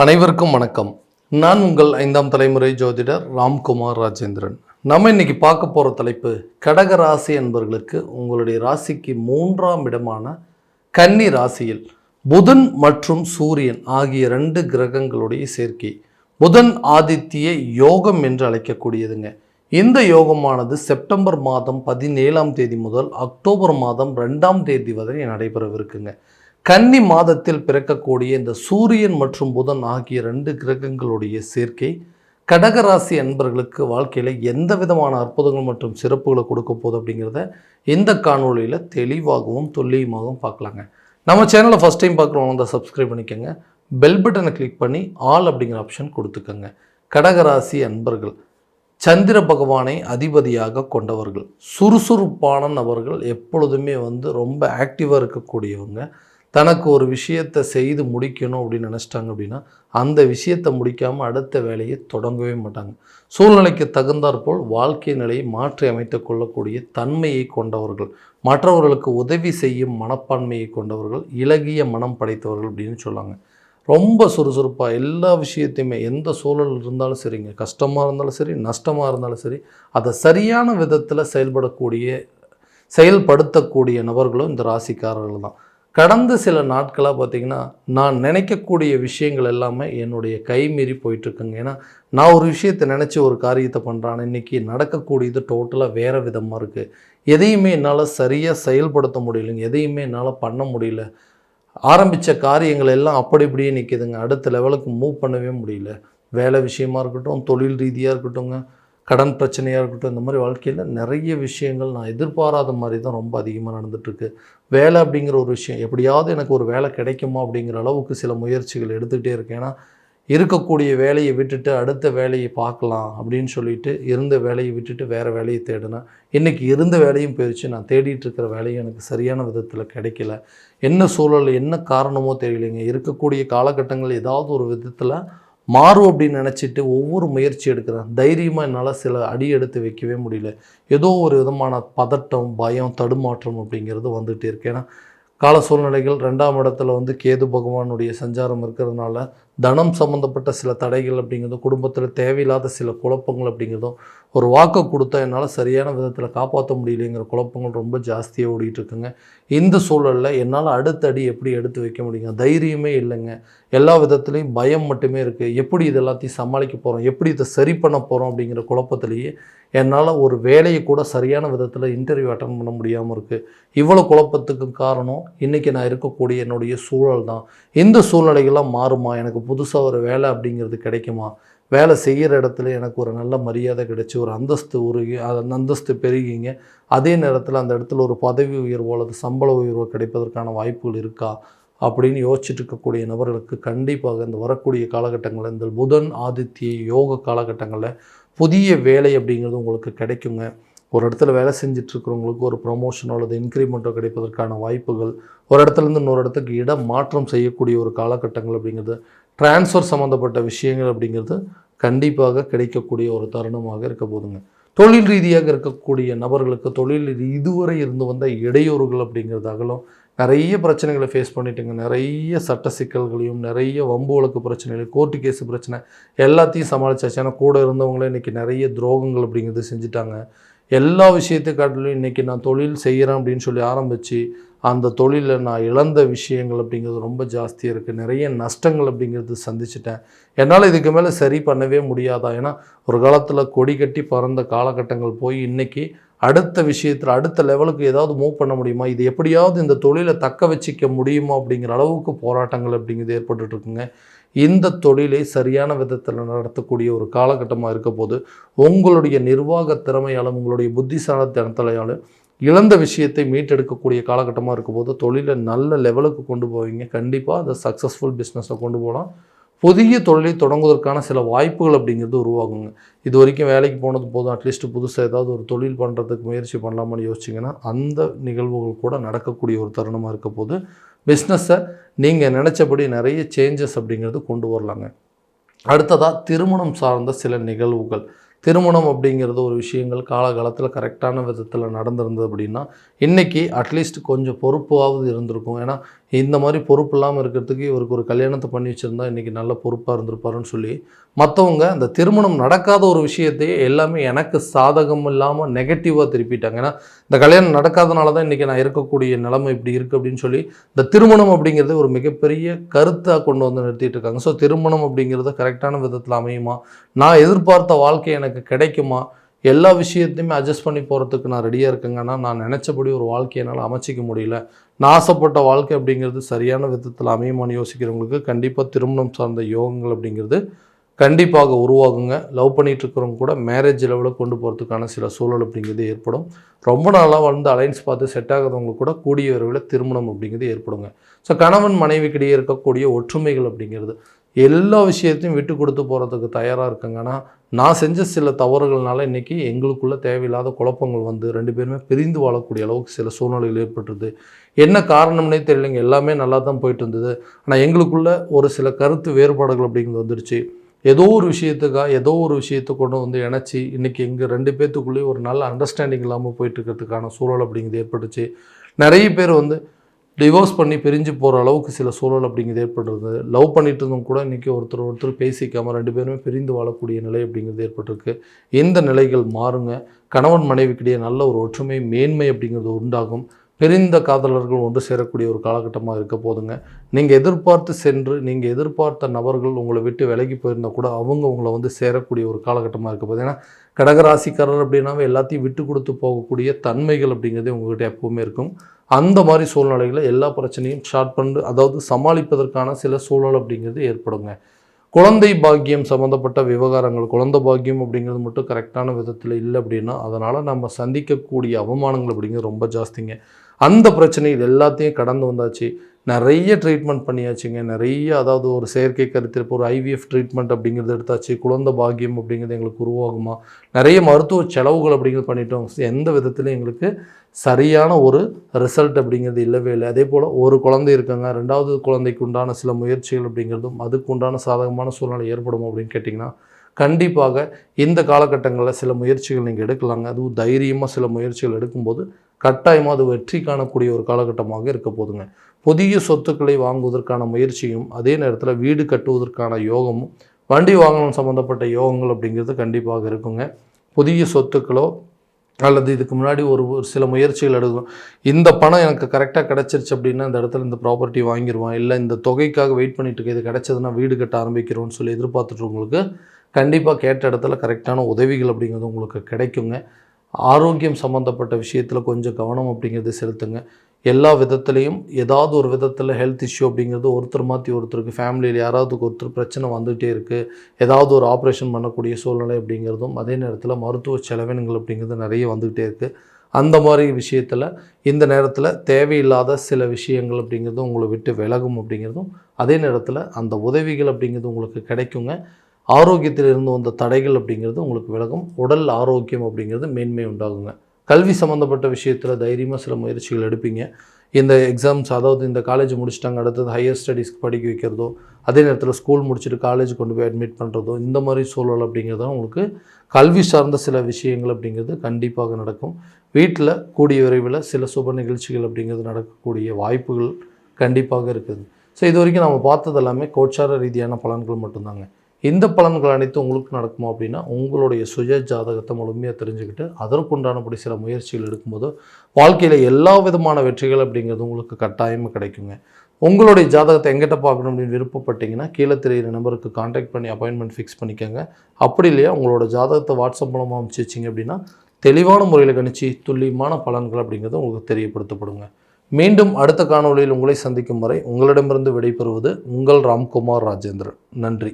அனைவருக்கும் வணக்கம். நான் உங்கள் 5ஆம் தலைமுறை ஜோதிடர் ராம்குமார் ராஜேந்திரன். நம்ம இன்னைக்கு பார்க்க போகிற தலைப்பு கடக ராசி என்பவர்களுக்கு உங்களுடைய ராசிக்கு 3ஆம் இடமான கன்னி ராசியில் புதன் மற்றும் சூரியன் ஆகிய 2 கிரகங்களுடைய சேர்க்கை. புதன் ஆதித்ய யோகம் என்று அழைக்கக்கூடியதுங்க. இந்த யோகமானது செப்டம்பர் மாதம் 17ஆம் தேதி முதல் அக்டோபர் மாதம் 2ஆம் தேதி வரை நடைபெறவிருக்குங்க. கன்னி மாதத்தில் பிறக்கக்கூடிய இந்த சூரியன் மற்றும் புதன் ஆகிய 2 கிரகங்களுடைய சேர்க்கை கடகராசி அன்பர்களுக்கு வாழ்க்கையில் எந்த விதமான அற்புதங்கள் மற்றும் சிறப்புகளை கொடுக்க போகுது அப்படிங்கிறத இந்த காணொலியில் தெளிவாகவும் துல்லியமாகவும் பார்க்கலாங்க. நம்ம சேனலை ஃபஸ்ட் டைம் பார்க்குறவங்க தான் சப்ஸ்கிரைப் பண்ணிக்கோங்க. பெல் பட்டனை கிளிக் பண்ணி ஆல் அப்படிங்கிற ஆப்ஷன் கொடுத்துக்கோங்க. கடகராசி அன்பர்கள் சந்திர பகவானை அதிபதியாக கொண்டவர்கள், சுறுசுறுப்பான நபர்கள், எப்பொழுதுமே ரொம்ப ஆக்டிவாக இருக்கக்கூடியவங்க. தனக்கு ஒரு விஷயத்தை செய்து முடிக்கணும் அப்படின்னு நினச்சிட்டாங்க அப்படின்னா அந்த விஷயத்தை முடிக்காமல் அடுத்த வேலையை தொடங்கவே மாட்டாங்க. சூழ்நிலைக்கு தகுந்தாற்போல் வாழ்க்கை நிலையை மாற்றி அமைத்து கொள்ளக்கூடிய தன்மையை கொண்டவர்கள், மற்றவர்களுக்கு உதவி செய்யும் மனப்பான்மையை கொண்டவர்கள், இலகிய மனம் படைத்தவர்கள் அப்படின்னு சொல்லாங்க. ரொம்ப சுறுசுறுப்பாக எல்லா விஷயத்தையுமே எந்த சூழல் இருந்தாலும் சரிங்க, கஷ்டமாக இருந்தாலும் சரி, நஷ்டமாக இருந்தாலும் சரி, அதை சரியான விதத்தில் செயல்படுத்தக்கூடிய நபர்களும் இந்த ராசிக்காரர்கள் தான். கடந்த சில நாட்களாக பார்த்திங்கன்னா நான் நினைக்கக்கூடிய விஷயங்கள் எல்லாமே என்னுடைய கைமீறி போயிட்டுருக்குங்க. ஏன்னா நான் ஒரு விஷயத்தை நினச்சி ஒரு காரியத்தை பண்ணுறான், இன்றைக்கி நடக்கக்கூடியது டோட்டலாக வேறு விதமாக இருக்குது. எதையுமே என்னால் சரியாக செயல்படுத்த முடியலைங்க, எதையுமே என்னால் பண்ண முடியல. ஆரம்பித்த காரியங்கள் எல்லாம் அப்படி இப்படியே நிற்கிதுங்க. அடுத்த லெவலுக்கு மூவ் பண்ணவே முடியல. வேலை விஷயமா இருக்கட்டும், தொழில் ரீதியாக இருக்கட்டும்ங்க, கடன் பிரச்சனையாக இருக்கட்டும், இந்த மாதிரி வாழ்க்கையில் நிறைய விஷயங்கள் நான் எதிர்பாராத மாதிரி தான் ரொம்ப அதிகமாக நடந்துகிட்ருக்கு. வேலை அப்படிங்கிற ஒரு விஷயம், எப்படியாவது எனக்கு ஒரு வேலை கிடைக்குமா அப்படிங்கிற அளவுக்கு சில முயற்சிகள் எடுத்துகிட்டே இருக்கேன். ஏன்னா இருக்கக்கூடிய வேலையை விட்டுட்டு அடுத்த வேலையை பார்க்கலாம் அப்படின்னு சொல்லிட்டு இருந்த வேலையை விட்டுட்டு வேறு வேலையை தேடினேன். இன்றைக்கி இருந்த வேலையும் போயிடுச்சு. நான் தேடிட்டு இருக்கிற வேலையும் எனக்கு சரியான விதத்தில் கிடைக்கல. என்ன சூழல், என்ன காரணமோ தெரியலைங்க. இருக்கக்கூடிய காலகட்டங்கள் ஏதாவது ஒரு விதத்தில் மாறும் அப்படின்னு நினச்சிட்டு ஒவ்வொரு முயற்சி எடுக்கிறேன். தைரியமாக என்னால் சில அடி எடுத்து வைக்கவே முடியல. ஏதோ ஒரு விதமான பதட்டம், பயம், தடுமாற்றம் அப்படிங்கிறது வந்துகிட்டே இருக்கு. ஏன்னா கால சூழ்நிலைகள் 2ஆம் இடத்துல கேது பகவானுடைய சஞ்சாரம் இருக்கிறதுனால தனம் சம்மந்தப்பட்ட சில தடைகள் அப்படிங்கிறதும், குடும்பத்தில் தேவையில்லாத சில குழப்பங்கள் அப்படிங்கிறதும், ஒரு வாக்கை கொடுத்தா என்னால் சரியான விதத்தில் காப்பாற்ற முடியலைங்கிற குழப்பங்கள் ரொம்ப ஜாஸ்தியாக ஓடிட்டுருக்குங்க. இந்த சூழலில் என்னால் அடுத்த அடி எப்படி எடுத்து வைக்க முடியுங்க? தைரியமே இல்லைங்க. எல்லா விதத்துலேயும் பயம் மட்டுமே இருக்குது. எப்படி இது எல்லாத்தையும் சமாளிக்க போகிறோம், எப்படி இதை சரி பண்ண போகிறோம் அப்படிங்கிற குழப்பத்திலேயே என்னால் ஒரு வேலையை கூட சரியான விதத்தில் இன்டர்வியூ அட்டன் பண்ண முடியாமல் இருக்குது. இவ்வளோ குழப்பத்துக்கு காரணம் இன்றைக்கி நான் இருக்கக்கூடிய என்னுடைய சூழல் தான். இந்த சூழ்நிலைகள்லாம் மாறுமா? எனக்கு புதுசாக ஒரு வேலை அப்படிங்கிறது கிடைக்குமா? வேலை செய்கிற இடத்துல எனக்கு ஒரு நல்ல மரியாதை கிடைச்சி ஒரு அந்தஸ்து அந்த அந்தஸ்து பெருகிங்க. அதே நேரத்தில் அந்த இடத்துல ஒரு பதவி உயர்வோ அல்லது சம்பள உயர்வோ கிடைப்பதற்கான வாய்ப்புகள் இருக்கா அப்படின்னு யோசிச்சுட்டு இருக்கக்கூடிய நபர்களுக்கு கண்டிப்பாக இந்த வரக்கூடிய காலகட்டங்களில், இந்த புதன் ஆதித்ய யோக காலகட்டங்களில் புதிய வேலை அப்படிங்கிறது உங்களுக்கு கிடைக்குங்க. ஒரு இடத்துல வேலை செஞ்சிட்ருக்கிறவங்களுக்கு ஒரு ப்ரொமோஷனோ அல்லது இன்க்ரிமெண்ட்டோ கிடைப்பதற்கான வாய்ப்புகள், ஒரு இடத்துலேருந்து இன்னொரு இடத்துக்கு இடம் மாற்றம் செய்யக்கூடிய ஒரு காலகட்டங்கள் அப்படிங்கிறது, டிரான்ஸ்ஃபர் சம்மந்தப்பட்ட விஷயங்கள் அப்படிங்கிறது கண்டிப்பாக கிடைக்கக்கூடிய ஒரு தருணமாக இருக்க போதுங்க. தொழில் ரீதியாக இருக்கக்கூடிய நபர்களுக்கு தொழிலில் இதுவரை இருந்து வந்த இடையூறுகள் அப்படிங்கிறதாகலும் நிறைய பிரச்சனைகளை ஃபேஸ் பண்ணிட்டுங்க. நிறைய சட்ட சிக்கல்களையும், நிறைய வம்பு வழக்கு பிரச்சனைகள், கோர்ட்டு கேஸு பிரச்சனை எல்லாத்தையும் சமாளித்தாச்சு. ஏன்னா கூட இருந்தவங்களே இன்றைக்கி நிறைய துரோகங்கள் அப்படிங்கிறது செஞ்சுட்டாங்க. எல்லா விஷயத்தை காட்டிலும் இன்றைக்கி நான் தொழில் செய்கிறேன் அப்படின்னு சொல்லி ஆரம்பித்து அந்த தொழிலில் நான் இழந்த விஷயங்கள் அப்படிங்கிறது ரொம்ப ஜாஸ்தியாக இருக்குது. நிறைய நஷ்டங்கள் அப்படிங்கிறது சந்திச்சிட்டேன். என்னால் இதுக்கு மேலே சரி பண்ணவே முடியாதா? ஏன்னா ஒரு காலத்தில் கொடி கட்டி பறந்த காலகட்டங்கள் போய் இன்றைக்கி அடுத்த விஷயத்தில் அடுத்த லெவலுக்கு ஏதாவது மூவ் பண்ண முடியுமா, இது எப்படியாவது இந்த தொழிலை தக்க வச்சிக்க முடியுமா அப்படிங்கிற அளவுக்கு போராட்டங்கள் அப்படிங்கிறது ஏற்பட்டுருக்குங்க. இந்த தொழிலை சரியான விதத்தில் நடத்தக்கூடிய ஒரு காலகட்டமாக இருக்க போது உங்களுடைய நிர்வாக திறமையாலும் உங்களுடைய புத்திசாலித்தனத்தாலும் இழந்த விஷயத்தை மீட்டெடுக்கக்கூடிய காலகட்டமாக இருக்கும் போது தொழிலை நல்ல லெவலுக்கு கொண்டு போவீங்க. கண்டிப்பாக அதை சக்ஸஸ்ஃபுல் பிஸ்னஸை கொண்டு போகலாம். புதிய தொழிலை தொடங்குவதற்கான சில வாய்ப்புகள் அப்படிங்கிறது உருவாகுங்க. இது வரைக்கும் வேலைக்கு போனது போதும், அட்லீஸ்ட் புதுசாக ஏதாவது ஒரு தொழில் பண்ணுறதுக்கு முயற்சி பண்ணலாமான்னு யோசிச்சிங்கன்னா அந்த நிகழ்வுகள் கூட நடக்கக்கூடிய ஒரு தருணமாக இருக்க போது பிஸ்னஸை நீங்கள் நினச்சபடி நிறைய சேஞ்சஸ் அப்படிங்கிறது கொண்டு வரலாங்க. அடுத்ததாக திருமணம் சார்ந்த சில நிகழ்வுகள். திருமணம் அப்படிங்கிறது ஒரு விஷயங்கள் காலகாலத்தில் கரெக்டான விதத்தில் நடந்திருந்தது அப்படின்னா இன்றைக்கி அட்லீஸ்ட் கொஞ்சம் பொறுப்பாவது இருந்திருக்கும். ஏன்னா இந்த மாதிரி பொறுப்பு இல்லாமல் இருக்கிறதுக்கு இவருக்கு ஒரு கல்யாணத்தை பண்ணி வச்சுருந்தா இன்றைக்கி நல்ல பொறுப்பாக இருந்திருப்பாருன்னு சொல்லி மற்றவங்க அந்த திருமணம் நடக்காத ஒரு விஷயத்தையே எல்லாமே எனக்கு சாதகம் இல்லாமல் நெகட்டிவாக திருப்பிட்டாங்க. ஏன்னா இந்த கல்யாணம் நடக்காதனால தான் இன்றைக்கி நான் இருக்கக்கூடிய நிலைமை இப்படி இருக்குது அப்படின்னு சொல்லி இந்த திருமணம் அப்படிங்கிறது ஒரு மிகப்பெரிய கருத்தாக கொண்டு வந்து நிறுத்திட்டு இருக்காங்க. ஸோ திருமணம் அப்படிங்கிறது கரெக்டான விதத்தில் அமையுமா, நான் எதிர்பார்த்த வாழ்க்கை எனக்கு கிடைக்குமா, எல்லா விஷயத்தையுமே அட்ஜஸ்ட் பண்ணி போகிறதுக்கு நான் ரெடியாக இருக்கேங்கன்னா நான் நினச்சபடி ஒரு வாழ்க்கையை என்னால் அமைச்சிக்க முடியல, நான் ஆசைப்பட்ட வாழ்க்கை அப்படிங்கிறது சரியான விதத்தில் அமையுமான்னு யோசிக்கிறவங்களுக்கு கண்டிப்பாக திருமணம் சார்ந்த யோகங்கள் அப்படிங்கிறது கண்டிப்பாக உருவாகுங்க. லவ் பண்ணிகிட்டு இருக்கிறவங்க கூட மேரேஜ் லெவலில் கொண்டு போகிறதுக்கான சில சூழல் அப்படிங்கிறது ஏற்படும். ரொம்ப நாளாக வந்து அலைன்ஸ் பார்த்து செட் ஆகாதவங்க கூட கூடிய விரைவில் திருமணம் அப்படிங்கிறது ஏற்படுங்க. ஸோ கணவன் மனைவிக்கிடையே இருக்கக்கூடிய ஒற்றுமைகள் அப்படிங்கிறது எல்லா விஷயத்தையும் விட்டு கொடுத்து போகிறதுக்கு தயாராக இருக்குங்க. ஆனால் நான் செஞ்ச சில தவறுகள்னால இன்றைக்கி எங்களுக்குள்ளே தேவையில்லாத குழப்பங்கள் வந்து 2 பேருமே பிரிந்து வாழக்கூடிய அளவுக்கு சில சூழ்நிலைகள் ஏற்பட்டுருது. என்ன காரணம்னே தெரியலைங்க. எல்லாமே நல்லா தான் போயிட்டு இருந்தது. ஆனால் எங்களுக்குள்ள ஒரு சில கருத்து வேறுபாடுகள் அப்படிங்கிறது வந்துடுச்சு. ஏதோ ஒரு விஷயத்தை கொண்டு வந்து இணைச்சி இன்றைக்கி எங்கள் 2 பேர்த்துக்குள்ளேயே ஒரு நல்ல அண்டர்ஸ்டாண்டிங் இல்லாமல் போயிட்டுருக்கிறதுக்கான சூழல் அப்படிங்கிறது ஏற்பட்டுச்சு. நிறைய பேர் வந்து டிவோர்ஸ் பண்ணி பிரிஞ்சு போகிற அளவுக்கு சில சூழல் அப்படிங்கிறது ஏற்பட்டிருந்தது. லவ் பண்ணிட்டு இருந்தவங்க கூட இன்றைக்கி ஒருத்தர் பேசிக்காமல் 2 பேருமே பிரிந்து வாழக்கூடிய நிலை அப்படிங்கிறது ஏற்பட்டிருக்கு. இந்த நிலைகள் மாறுங்க. கணவன் மனைவிக்கிடையே நல்ல ஒரு ஒற்றுமை மேன்மை அப்படிங்கிறது உண்டாகும். பிரிந்த காதலர்கள் ஒன்று சேரக்கூடிய ஒரு காலகட்டமாக இருக்க போதுங்க. நீங்கள் எதிர்பார்த்து சென்று நீங்கள் எதிர்பார்த்த நபர்கள் உங்களை விட்டு விலகி போயிருந்தால் கூட அவங்க உங்களை வந்து சேரக்கூடிய ஒரு காலகட்டமாக இருக்க போகுது. ஏன்னா கடகராசிக்காரர் அப்படின்னாவே எல்லாத்தையும் விட்டு கொடுத்து போகக்கூடிய தன்மைகள் அப்படிங்கிறது உங்கள்கிட்ட எப்போவுமே இருக்கும். அந்த மாதிரி சூழ்நிலைகளை எல்லா பிரச்சனையும் ஷார்ட் பண்ணி அதாவது சமாளிப்பதற்கான சில சூழல் அப்படிங்கிறது ஏற்படுங்க. குழந்தை பாக்கியம் சம்மந்தப்பட்ட விவகாரங்கள், குழந்தை பாக்கியம் அப்படிங்கிறது மட்டும் கரெக்டான விதத்தில் இல்லை அப்படின்னா அதனால் நம்ம சந்திக்கக்கூடிய அவமானங்கள் அப்படிங்கிறது ரொம்ப ஜாஸ்திங்க. அந்த பிரச்சனைகள் எல்லாத்தையும் கடந்து வந்தாச்சு. நிறைய ட்ரீட்மெண்ட் பண்ணியாச்சுங்க. அதாவது ஒரு செயற்கை கருத்திருப்பு, ஒரு ஐவிஎஃப் ட்ரீட்மெண்ட் அப்படிங்கிறது எடுத்தாச்சு. குழந்தை பாக்கியம் அப்படிங்கிறது எங்களுக்கு உருவாகுமா, நிறைய மருத்துவ செலவுகள் அப்படிங்கிறது பண்ணிட்டோம். எந்த விதத்துலையும் எங்களுக்கு சரியான ஒரு ரிசல்ட் அப்படிங்கிறது இல்லவே இல்லை. அதே போல் ஒரு குழந்தை இருக்காங்க, 2வது குழந்தைக்கு உண்டான சில முயற்சிகள் அப்படிங்கிறதும் அதுக்கு உண்டான சாதகமான சூழ்நிலை ஏற்படும் அப்படின்னு கேட்டிங்கன்னா கண்டிப்பாக இந்த காலகட்டங்களில் சில முயற்சிகள் நீங்கள் எடுக்கலாங்க. அதுவும் தைரியமாக சில முயற்சிகள் எடுக்கும்போது கட்டாயமாக அது வெற்றி காணக்கூடிய ஒரு காலகட்டமாக இருக்க போதுங்க. புதிய சொத்துக்களை வாங்குவதற்கான முயற்சியும் அதே நேரத்தில் வீடு கட்டுவதற்கான யோகமும் வண்டி வாகனம் சம்மந்தப்பட்ட யோகங்கள் அப்படிங்கிறது கண்டிப்பாக இருக்குங்க. புதிய சொத்துக்களோ அல்லது இதுக்கு முன்னாடி ஒரு சில முயற்சிகள் எடுக்கும், இந்த பணம் எனக்கு கரெக்டாக கிடச்சிருச்சு அப்படின்னா இந்த இடத்துல இந்த ப்ராப்பர்ட்டி வாங்கிடுவான், இல்லை இந்த தொகைக்காக வெயிட் பண்ணிட்டு இருக்கு, இது கிடச்சதுன்னா வீடு கட்ட ஆரம்பிக்கிறோன்னு சொல்லி எதிர்பார்த்துட்ருவங்களுக்கு கண்டிப்பாக கேட்ட இடத்துல கரெக்டான உதவிகள் அப்படிங்கிறது உங்களுக்கு கிடைக்குங்க. ஆரோக்கியம் சம்மந்தப்பட்ட விஷயத்தில் கொஞ்சம் கவனம் அப்படிங்கிறது செலுத்துங்க. எல்லா விதத்துலேயும் ஏதாவது ஒரு விதத்தில் ஹெல்த் இஷ்யூ அப்படிங்கிறது ஒருத்தர் மாற்றி ஒருத்தருக்கு ஃபேமிலியில் யாராவதுக்கு ஒருத்தர் பிரச்சனை வந்துகிட்டே இருக்குது. ஏதாவது ஒரு ஆப்ரேஷன் பண்ணக்கூடிய சூழ்நிலை அப்படிங்கிறதும் அதே நேரத்தில் மருத்துவ செலவினங்கள் அப்படிங்கிறது நிறைய வந்துக்கிட்டே இருக்குது. அந்த மாதிரி விஷயத்தில் இந்த நேரத்தில் தேவையில்லாத சில விஷயங்கள் அப்படிங்கிறதும் உங்களை விட்டு விலகும் அப்படிங்கிறதும் அதே நேரத்தில் அந்த உதவிகள் அப்படிங்கிறது உங்களுக்கு கிடைக்குங்க. ஆரோக்கியத்தில் இருந்து வந்த தடைகள் அப்படிங்கிறது உங்களுக்கு விலகும். உடல் ஆரோக்கியம் அப்படிங்கிறது மேன்மை உண்டாகுங்க. கல்வி சம்மந்தப்பட்ட விஷயத்தில் தைரியமாக சில முயற்சிகள் எடுப்பீங்க. இந்த எக்ஸாம்ஸ் அதாவது இந்த காலேஜ் முடிச்சுட்டாங்க அடுத்தது ஹையர் ஸ்டடீஸ்க்கு படிக்க வைக்கிறதோ, அதே நேரத்தில் ஸ்கூல் முடிச்சுட்டு காலேஜ் கொண்டு போய் அட்மிட் பண்ணுறதோ, இந்த மாதிரி சூழல் அப்படிங்கிறது உங்களுக்கு கல்வி சார்ந்த சில விஷயங்கள் அப்படிங்கிறது கண்டிப்பாக நடக்கும். வீட்டில் கூடிய விரைவில் சில சுப நிகழ்ச்சிகள் அப்படிங்கிறது நடக்கக்கூடிய வாய்ப்புகள் கண்டிப்பாக இருக்குது. ஸோ இது வரைக்கும் நம்ம பார்த்தது எல்லாமே கோச்சார ரீதியான பலன்கள் மட்டும்தாங்க. இந்த பலன்கள் அனைத்தும் உங்களுக்கு நடக்குமா அப்படின்னா உங்களுடைய சுய ஜாதகத்தை முழுமையாக தெரிஞ்சுக்கிட்டு அதற்குண்டானபடி சில முயற்சிகள் எடுக்கும்போது வாழ்க்கையில் எல்லா விதமான வெற்றிகள் அப்படிங்கிறது உங்களுக்கு கட்டாயமாக கிடைக்குங்க. உங்களுடைய ஜாதகத்தை எங்கிட்ட பார்க்கணும் அப்படின்னு விருப்பப்பட்டீங்கன்னா கீழே தெரிகிற நம்பருக்கு கான்டாக்ட் பண்ணி அப்பாயின்மெண்ட் ஃபிக்ஸ் பண்ணிக்கோங்க. அப்படி இல்லையா உங்களோட ஜாதகத்தை வாட்ஸ்அப் மூலமாக அனுப்பிச்சி வச்சிங்க அப்படின்னா தெளிவான முறையில் கணிச்சு துல்லியமான பலன்கள் அப்படிங்கிறது உங்களுக்கு தெரியப்படுத்தப்படுங்க. மீண்டும் அடுத்த காணொளியில் உங்களை சந்திக்கும் வரை உங்களிடமிருந்து விடைபெறுவது உங்கள் ராம்குமார் ராஜேந்திரன். நன்றி.